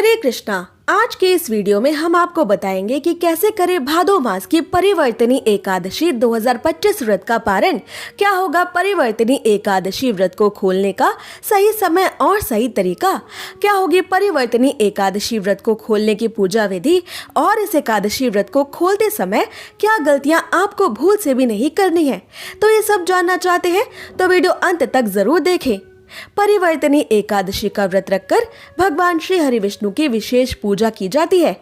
हरे कृष्णा। आज के इस वीडियो में हम आपको बताएंगे कि कैसे करें भादो मास की परिवर्तनी एकादशी 2025 व्रत का पारण। क्या होगा परिवर्तनी एकादशी व्रत को खोलने का सही समय और सही तरीका, क्या होगी परिवर्तनी एकादशी व्रत को खोलने की पूजा विधि, और इस एकादशी व्रत को खोलते समय क्या गलतियां आपको भूल से भी नहीं करनी है। तो ये सब जानना चाहते हैं तो वीडियो अंत तक जरूर देखें। परिवर्तनी एकादशी का व्रत रखकर भगवान श्री हरि विष्णु की विशेष पूजा की जाती है।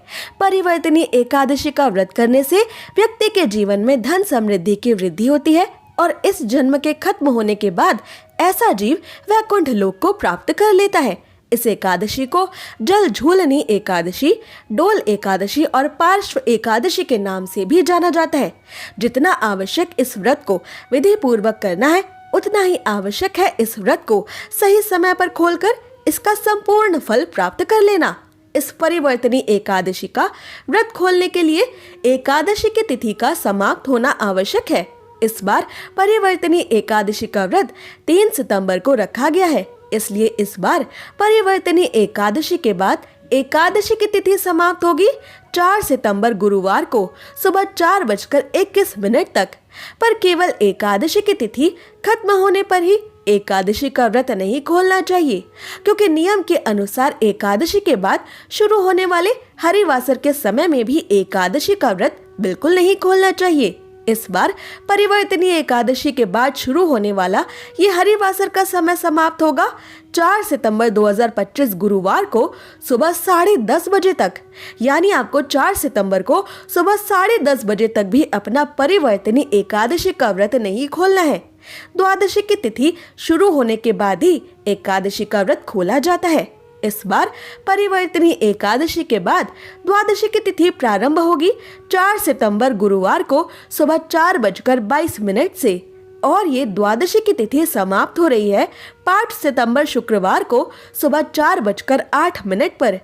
परिवर्तनी एकादशी का व्रत करने से व्यक्ति के जीवन में धन समृद्धि की वृद्धि होती है और इस जन्म के खत्म होने के बाद ऐसा जीव वैकुंठ लोक को प्राप्त कर लेता है। इस एकादशी को जल झूलनी एकादशी, डोल एकादशी और पार्श्व एकादशी के नाम से भी जाना जाता है। जितना आवश्यक इस व्रत को विधि पूर्वक करना है, उतना ही आवश्यक है इस व्रत को सही समय पर खोलकर इसका संपूर्ण फल प्राप्त कर लेना। इस परिवर्तनी एकादशी का व्रत खोलने के लिए एकादशी की तिथि का समाप्त होना आवश्यक है। इस बार परिवर्तनी एकादशी का व्रत 3 सितंबर को रखा गया है, इसलिए इस बार परिवर्तनी एकादशी के बाद एकादशी की तिथि समाप्त होगी 4 सितंबर गुरुवार को सुबह 4:21 तक। पर केवल एकादशी की तिथि खत्म होने पर ही एकादशी का व्रत नहीं खोलना चाहिए, क्योंकि नियम के अनुसार एकादशी के बाद शुरू होने वाले हरिवासर के समय में भी एकादशी का व्रत बिल्कुल नहीं खोलना चाहिए। इस बार परिवर्तनी एकादशी के बाद शुरू होने वाला ये हरिवासर का समय समाप्त होगा 4 सितंबर 2025 गुरुवार को सुबह 10:30 बजे तक। यानी आपको 4 सितंबर को सुबह 10:30 बजे तक भी अपना परिवर्तनी एकादशी का व्रत नहीं खोलना है। द्वादशी की तिथि शुरू होने के बाद ही एकादशी का व्रत खोला जाता है। इस बार परिवर्तनी एकादशी के बाद द्वादशी की तिथि प्रारंभ होगी 4 सितंबर गुरुवार को सुबह 4:22 से, और ये द्वादशी की तिथि समाप्त हो रही है 5 सितंबर शुक्रवार को सुबह 4:08 पर।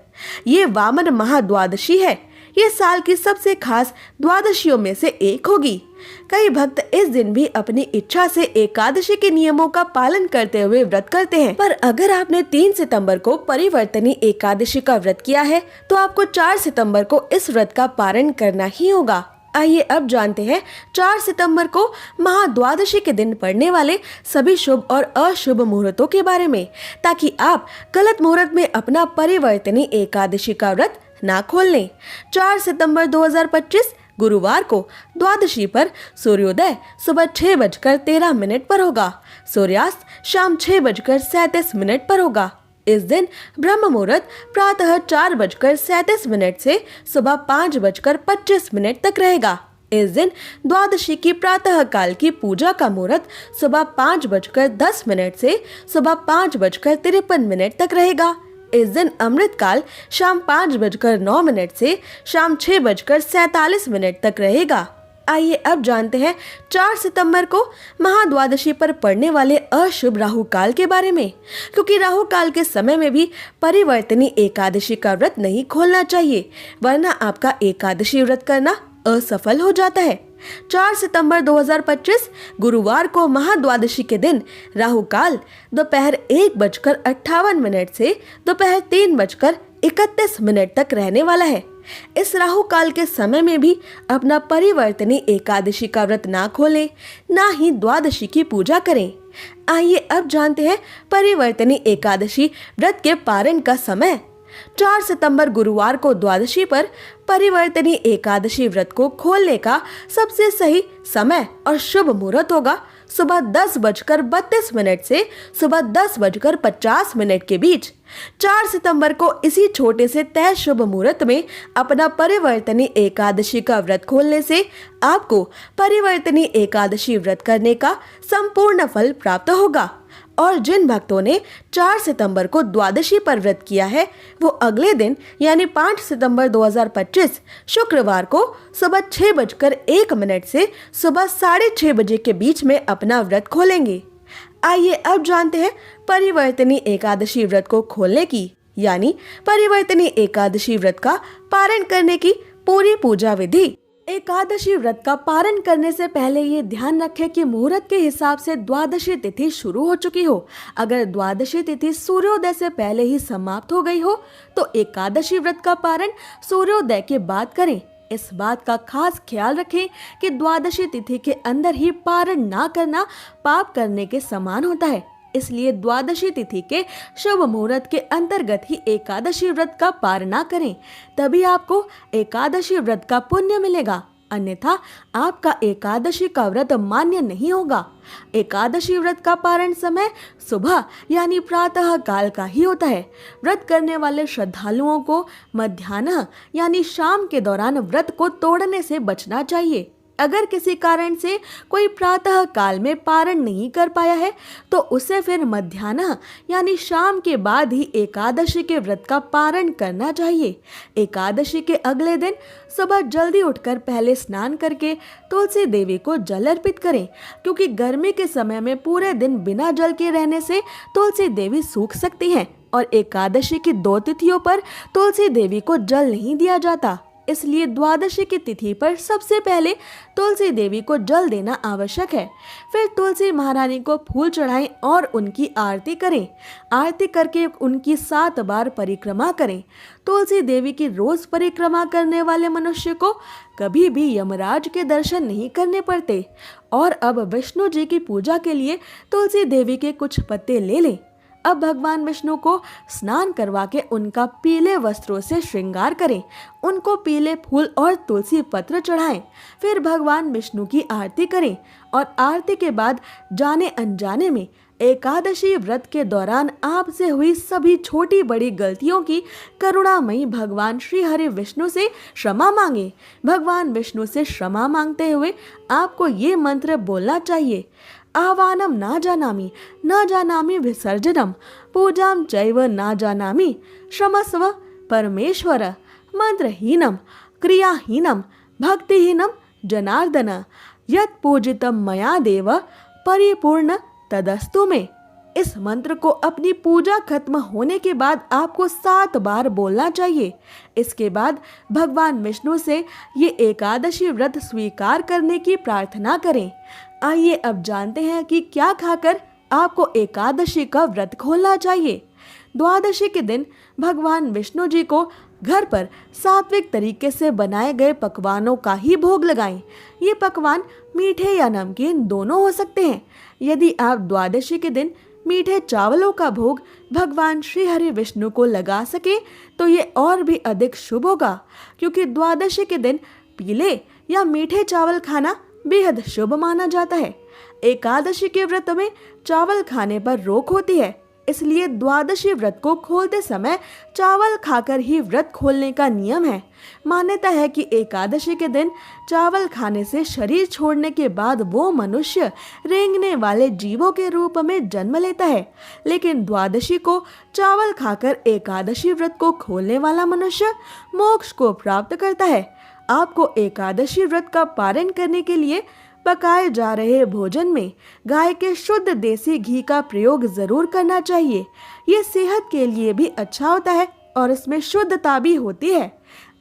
ये वामन महाद्वादशी है। ये साल की सबसे खास द्वादशियों में से एक होगी। कई भक्त इस दिन भी अपनी इच्छा से एकादशी के नियमों का पालन करते हुए व्रत करते हैं। पर अगर आपने 3 सितंबर को परिवर्तनी एकादशी का व्रत किया है तो आपको 4 सितंबर को इस व्रत का पारण करना ही होगा। आइए अब जानते हैं 4 सितंबर को महाद्वादशी के दिन पड़ने वाले सभी शुभ और अशुभ मुहूर्तों के बारे में, ताकि आप गलत मुहूर्त में अपना परिवर्तनी एकादशी का व्रत ना खोल लें। 4 सितंबर 2025 गुरुवार को द्वादशी पर सूर्योदय सुबह 6:13 पर होगा। सूर्यास्त शाम 6:37 पर होगा। इस दिन ब्रह्म मुहूर्त प्रातः 4:37 से सुबह 5:25 तक रहेगा। इस दिन द्वादशी की प्रातः काल की पूजा का मुहूर्त सुबह 5:10 से सुबह 5:53 तक रहेगा। इस दिन अमृत काल शाम 5:09 से शाम 6:47 तक रहेगा। आइए अब जानते हैं 4 सितंबर को महाद्वादशी पर पड़ने वाले अशुभ राहु काल के बारे में, क्योंकि राहु काल के समय में भी परिवर्तनी एकादशी का व्रत नहीं खोलना चाहिए, वरना आपका एकादशी व्रत करना असफल हो जाता है। 4 सितंबर 2025 गुरुवार को महाद्वादशी के दिन राहु काल दोपहर 1:58 से दोपहर 3:31 तक रहने वाला है। इस राहु काल के समय में भी अपना परिवर्तनी एकादशी का व्रत ना खोलें, ना ही द्वादशी की पूजा करें। आइए अब जानते हैं परिवर्तनी एकादशी व्रत के पारण का समय। 4 सितंबर गुरुवार को द्वादशी पर परिवर्तनी एकादशी व्रत को खोलने का सबसे सही समय और शुभ मुहूर्त होगा सुबह 10:32 से सुबह 10:50 के बीच। 4 सितंबर को इसी छोटे से तय शुभ मुहूर्त में अपना परिवर्तनी एकादशी का व्रत खोलने से आपको परिवर्तनी एकादशी व्रत करने का संपूर्ण फल प्राप्त होगा। और जिन भक्तों ने 4 सितंबर को द्वादशी पर व्रत किया है वो अगले दिन यानी 5 सितंबर 2025 शुक्रवार को सुबह 6:01 से सुबह 6:30 बजे के बीच में अपना व्रत खोलेंगे। आइए अब जानते हैं परिवर्तनी एकादशी व्रत को खोलने की यानी परिवर्तनी एकादशी व्रत का पारण करने की पूरी पूजा विधि। एकादशी व्रत का पारण करने से पहले ये ध्यान रखें कि मुहूर्त के हिसाब से द्वादशी तिथि शुरू हो चुकी हो। अगर द्वादशी तिथि सूर्योदय से पहले ही समाप्त हो गई हो तो एकादशी व्रत का पारण सूर्योदय के बाद करें। इस बात का खास ख्याल रखें कि द्वादशी तिथि के अंदर ही पारण ना करना पाप करने के समान होता है। इसलिए द्वादशी तिथि के शुभ मुहूर्त के अंतर्गत ही एकादशी व्रत का पारण करें, तभी आपको एकादशी व्रत का पुण्य मिलेगा, अन्यथा आपका एकादशी का व्रत मान्य नहीं होगा। एकादशी व्रत का पारण समय सुबह यानी प्रातः काल का ही होता है। व्रत करने वाले श्रद्धालुओं को मध्याह्न यानी शाम के दौरान व्रत को तोड़ने से बचना चाहिए। अगर किसी कारण से कोई प्रातः काल में पारण नहीं कर पाया है तो उसे फिर मध्याह्न यानी शाम के बाद ही एकादशी के व्रत का पारण करना चाहिए। एकादशी के अगले दिन सुबह जल्दी उठकर पहले स्नान करके तुलसी देवी को जल अर्पित करें, क्योंकि गर्मी के समय में पूरे दिन बिना जल के रहने से तुलसी देवी सूख सकती हैं और एकादशी की 2 तिथियों पर तुलसी देवी को जल नहीं दिया जाता। इसलिए द्वादशी की तिथि पर सबसे पहले तुलसी देवी को जल देना आवश्यक है। फिर तुलसी महारानी को फूल चढ़ाएं और उनकी आरती करें। आरती करके उनकी 7 बार परिक्रमा करें। तुलसी देवी की रोज परिक्रमा करने वाले मनुष्य को कभी भी यमराज के दर्शन नहीं करने पड़ते। और अब विष्णु जी की पूजा के लिए तुलसी देवी के कुछ पत्ते ले लें। अब भगवान विष्णु को स्नान करवा के उनका पीले वस्त्रों से श्रृंगार करें, उनको पीले फूल और तुलसी पत्र चढ़ाएं। फिर भगवान विष्णु की आरती करें और आरती के बाद जाने अनजाने में एकादशी व्रत के दौरान आपसे हुई सभी छोटी बड़ी गलतियों की करुणामयी भगवान श्री हरि विष्णु से क्षमा मांगे। भगवान विष्णु से क्षमा मांगते हुए आपको ये मंत्र बोलना चाहिए: आवानम न जानामि विसर्जनम, पूजाम चैव न जानामि, क्षमस्व परमेश्वर, मंत्रहीनम क्रियाहीनम भक्तिहीनम जनार्दन, यत् पूजितम मया देव परिपूर्ण तदस्तु में। इस मंत्र को अपनी पूजा खत्म होने के बाद आपको 7 बार बोलना चाहिए। इसके बाद भगवान विष्णु से ये एकादशी व्रत स्वीकार करने की प्रार्थना करें। आइए अब जानते हैं कि क्या खाकर आपको एकादशी का व्रत खोलना चाहिए। द्वादशी के दिन भगवान विष्णु जी को घर पर सात्विक तरीके से बनाए गए पकवानों का ही भोग लगाएं। ये पकवान मीठे या नमकीन दोनों हो सकते हैं। यदि आप द्वादशी के दिन मीठे चावलों का भोग भगवान श्री हरि विष्णु को लगा सके तो ये और भी अधिक शुभ होगा, क्योंकि द्वादशी के दिन पीले या मीठे चावल खाना बेहद शुभ माना जाता है। एकादशी के व्रत में चावल खाने पर रोक होती है, इसलिए द्वादशी व्रत को खोलते समय चावल खाकर ही व्रत खोलने का नियम है। मान्यता है कि एकादशी के दिन चावल खाने से शरीर छोड़ने के बाद वो मनुष्य रेंगने वाले जीवों के रूप में जन्म लेता है, लेकिन द्वादशी को चावल खाकर एकादशी व्रत को खोलने वाला मनुष्य मोक्ष को प्राप्त करता है। आपको एकादशी व्रत का पारण करने के लिए पकाए जा रहे भोजन में गाय के शुद्ध देसी घी का प्रयोग जरूर करना चाहिए। ये सेहत के लिए भी अच्छा होता है और इसमें शुद्धता भी होती है।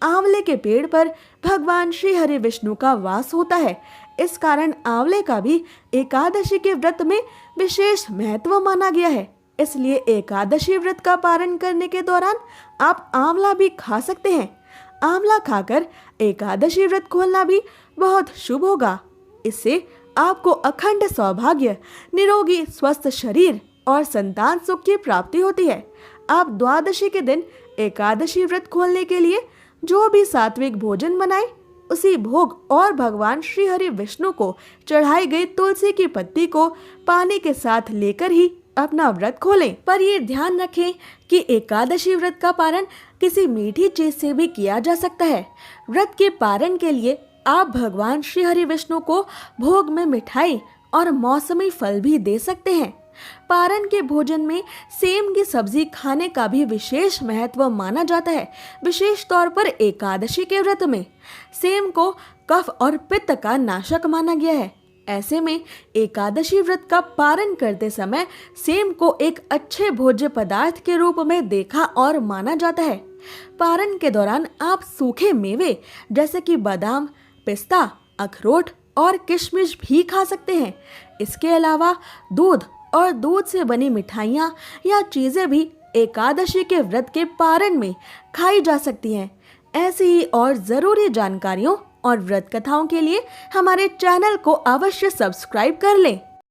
आंवले के पेड़ पर भगवान श्री हरि विष्णु का वास होता है। इस कारण आंवले का भी एकादशी के व्रत में विशेष महत्व माना गया है। इसलिए एकादशी व्रत का पारण करने के दौरान आप आंवला भी खा सकते हैं। आंवला खाकर एकादशी व्रत खोलना भी बहुत शुभ होगा। इससे आपको अखंड सौभाग्य, निरोगी स्वस्थ शरीर और संतान सुख की प्राप्ति होती है। आप द्वादशी के दिन एकादशी व्रत खोलने के लिए जो भी सात्विक भोजन बनाएं, उसी भोग और भगवान श्री हरि विष्णु को चढ़ाई गई तुलसी की पत्ती को पानी के साथ लेकर ही अपना व्रत खोलें। पर ये ध्यान रखें कि एकादशी व्रत का पारण किसी मीठी चीज से भी किया जा सकता है। व्रत के पारण के लिए आप भगवान श्री हरि विष्णु को भोग में मिठाई और मौसमी फल भी दे सकते हैं। पारण के भोजन में सेम की सब्जी खाने का भी विशेष महत्व माना जाता है, विशेष तौर पर एकादशी के व्रत में। सेम को कफ और पित्त का नाशक माना गया है। ऐसे में एकादशी व्रत का पारण करते समय सेम को एक अच्छे भोज्य पदार्थ के रूप में देखा और माना जाता है। पारण के दौरान आप सूखे मेवे जैसे कि बादाम, पिस्ता, अखरोट और किशमिश भी खा सकते हैं। इसके अलावा दूध और दूध से बनी मिठाइयाँ या चीज़ें भी एकादशी के व्रत के पारण में खाई जा सकती हैं। ऐसी ही और ज़रूरी जानकारियों और व्रत कथाओं के लिए हमारे चैनल को अवश्य सब्सक्राइब कर लें।